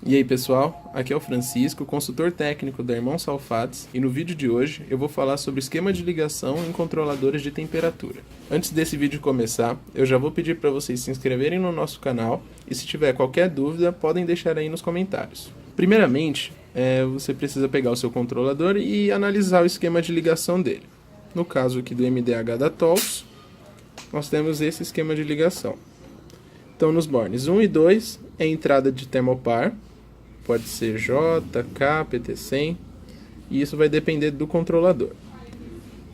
E aí pessoal, aqui é o Francisco, consultor técnico da Irmão Sulfates, e no vídeo de hoje eu vou falar sobre esquema de ligação em controladores de temperatura. Antes desse vídeo começar, eu já vou pedir para vocês se inscreverem no nosso canal e se tiver qualquer dúvida, podem deixar aí nos comentários. Primeiramente, você precisa pegar o seu controlador e analisar o esquema de ligação dele. No caso aqui do MDH da Tols, nós temos esse esquema de ligação. Então nos bornes 1 e 2 é a entrada de termopar, pode ser J, K, PT100, e isso vai depender do controlador.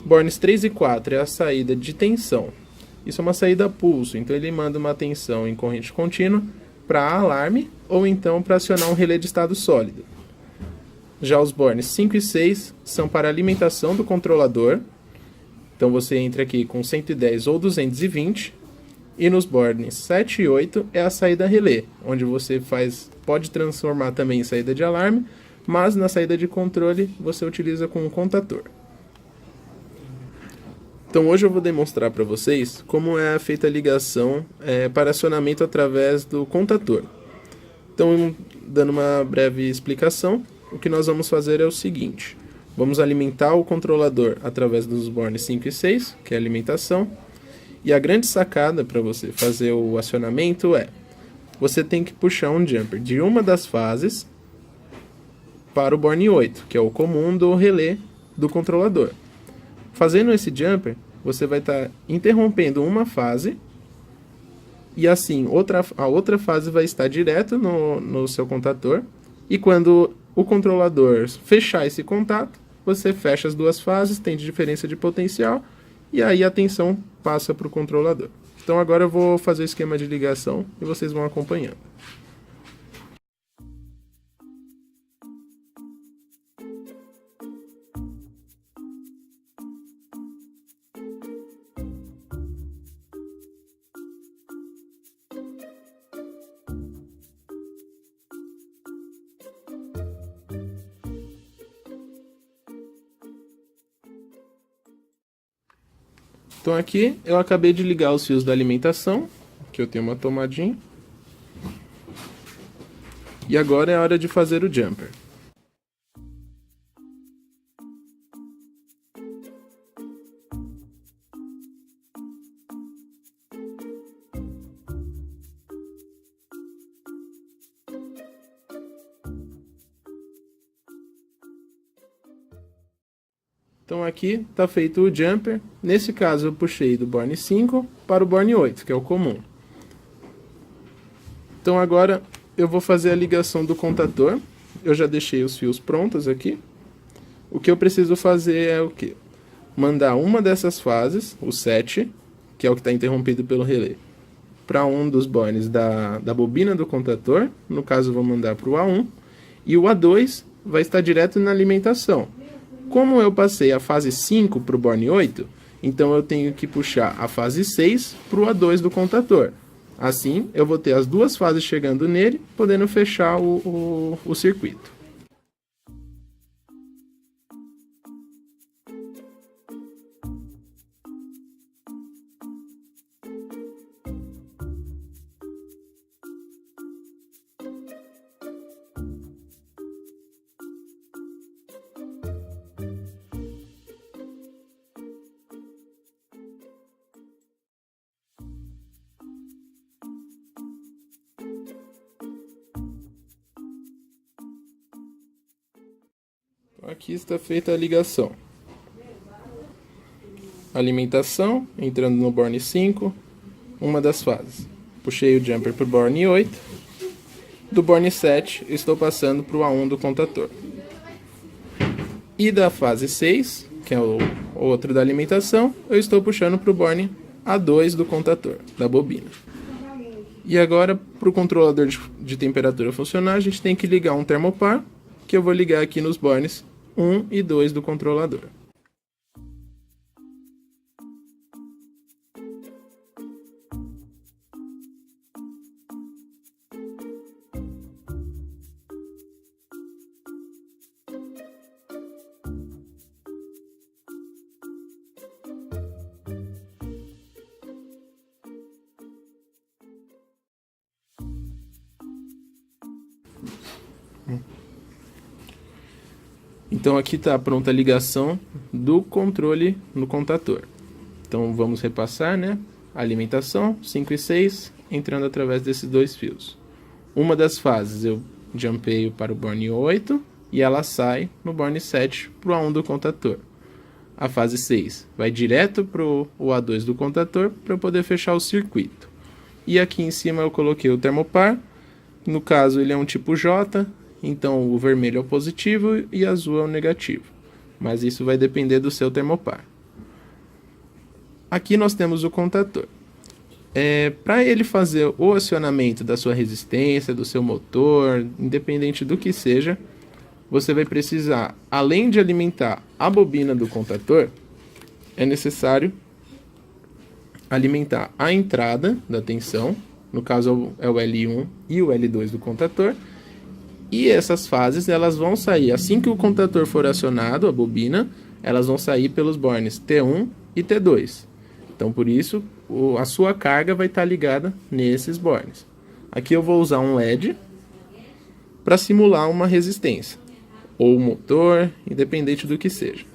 Bornes 3 e 4 é a saída de tensão. Isso é uma saída a pulso, então ele manda uma tensão em corrente contínua para alarme ou então para acionar um relé de estado sólido. Já os bornes 5 e 6 são para alimentação do controlador, então você entra aqui com 110 ou 220, e nos bornes 7 e 8 é a saída relé, onde você pode transformar também em saída de alarme, mas na saída de controle você utiliza com um contator. Então hoje eu vou demonstrar para vocês como é feita a ligação para acionamento através do contator. Então, dando uma breve explicação, o que nós vamos fazer é o seguinte: vamos alimentar o controlador através dos bornes 5 e 6, que é a alimentação. E a grande sacada para você fazer o acionamento você tem que puxar um jumper de uma das fases para o borne 8, que é o comum do relé do controlador. Fazendo esse jumper, você vai estar interrompendo uma fase e assim a outra fase vai estar direto no seu contator. E quando o controlador fechar esse contato, você fecha as duas fases, tem diferença de potencial, e aí a tensão passa para o controlador. Então agora eu vou fazer o esquema de ligação e vocês vão acompanhando. Então aqui eu acabei de ligar os fios da alimentação, que eu tenho uma tomadinha. E agora é a hora de fazer o jumper. Então aqui está feito o jumper. Nesse caso eu puxei do borne 5 para o borne 8, que é o comum. Então agora eu vou fazer a ligação do contator. Eu já deixei os fios prontos aqui. O que eu preciso fazer é o quê? Mandar uma dessas fases, o 7, que é o que está interrompido pelo relé, para um dos bornes da bobina do contator. No caso eu vou mandar para o A1. E o A2 vai estar direto na alimentação. Como eu passei a fase 5 para o borne 8, então eu tenho que puxar a fase 6 para o A2 do contator. Assim, eu vou ter as duas fases chegando nele, podendo fechar o circuito. Aqui está feita a ligação. Alimentação, entrando no borne 5, uma das fases. Puxei o jumper para o borne 8. Do borne 7, estou passando para o A1 do contator. E da fase 6, que é o outro da alimentação, eu estou puxando para o borne A2 do contator, da bobina. E agora, para o controlador de temperatura funcionar, a gente tem que ligar um termopar, que eu vou ligar aqui nos bornes 1 e 2 do controlador. Então aqui está pronta a ligação do controle no contador. Então vamos repassar, né? Alimentação 5 e 6 entrando através desses dois fios. Uma das fases eu jumpeio para o borne 8 e ela sai no borne 7 para o A1 do contador. A fase 6 vai direto para o A2 do contador para eu poder fechar o circuito. E aqui em cima eu coloquei o termopar. No caso ele é um tipo J, então o vermelho é o positivo e o azul é o negativo. Mas isso vai depender do seu termopar. Aqui nós temos o contador. Para ele fazer o acionamento da sua resistência, do seu motor, independente do que seja, você vai precisar, além de alimentar a bobina do contador, é necessário alimentar a entrada da tensão, no caso é o L1 e o L2 do contador, e essas fases elas vão sair, assim que o contador for acionado, a bobina, elas vão sair pelos bornes T1 e T2. Então, por isso, a sua carga vai estar ligada nesses bornes. Aqui eu vou usar um LED para simular uma resistência, ou motor, independente do que seja.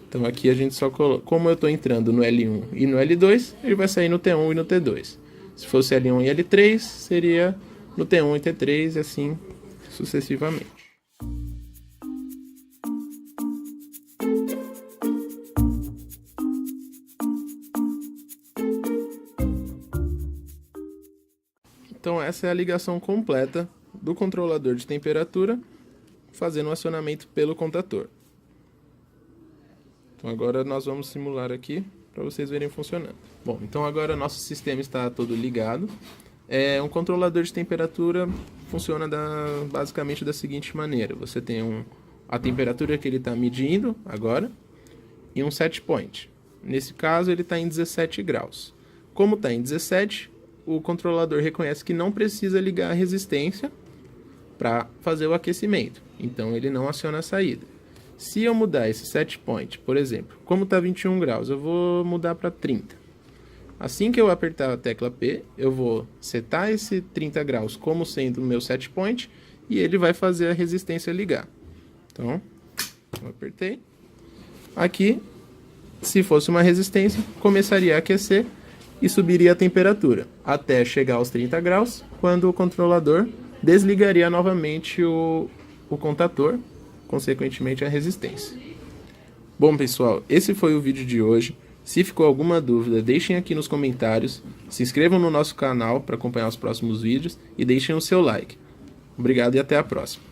Então aqui a gente só coloca, como eu estou entrando no L1 e no L2, ele vai sair no T1 e no T2. Se fosse L1 e L3, seria no T1 e T3 e assim sucessivamente. Então essa é a ligação completa do controlador de temperatura fazendo o acionamento pelo contador. Então agora nós vamos simular aqui para vocês verem funcionando. Bom, então agora nosso sistema está todo ligado. Um controlador de temperatura funciona basicamente da seguinte maneira. Você tem a temperatura que ele está medindo agora e um set point. Nesse caso ele está em 17 graus. Como está em 17, o controlador reconhece que não precisa ligar a resistência para fazer o aquecimento. Então ele não aciona a saída. Se eu mudar esse set point, por exemplo, como está 21 graus, eu vou mudar para 30. Assim que eu apertar a tecla P, eu vou setar esse 30 graus como sendo o meu set point e ele vai fazer a resistência ligar. Então, eu apertei. Aqui, se fosse uma resistência, começaria a aquecer e subiria a temperatura até chegar aos 30 graus, quando o controlador desligaria novamente o contador, consequentemente a resistência. Bom pessoal, esse foi o vídeo de hoje. Se ficou alguma dúvida, deixem aqui nos comentários, se inscrevam no nosso canal para acompanhar os próximos vídeos e deixem o seu like. Obrigado e até a próxima.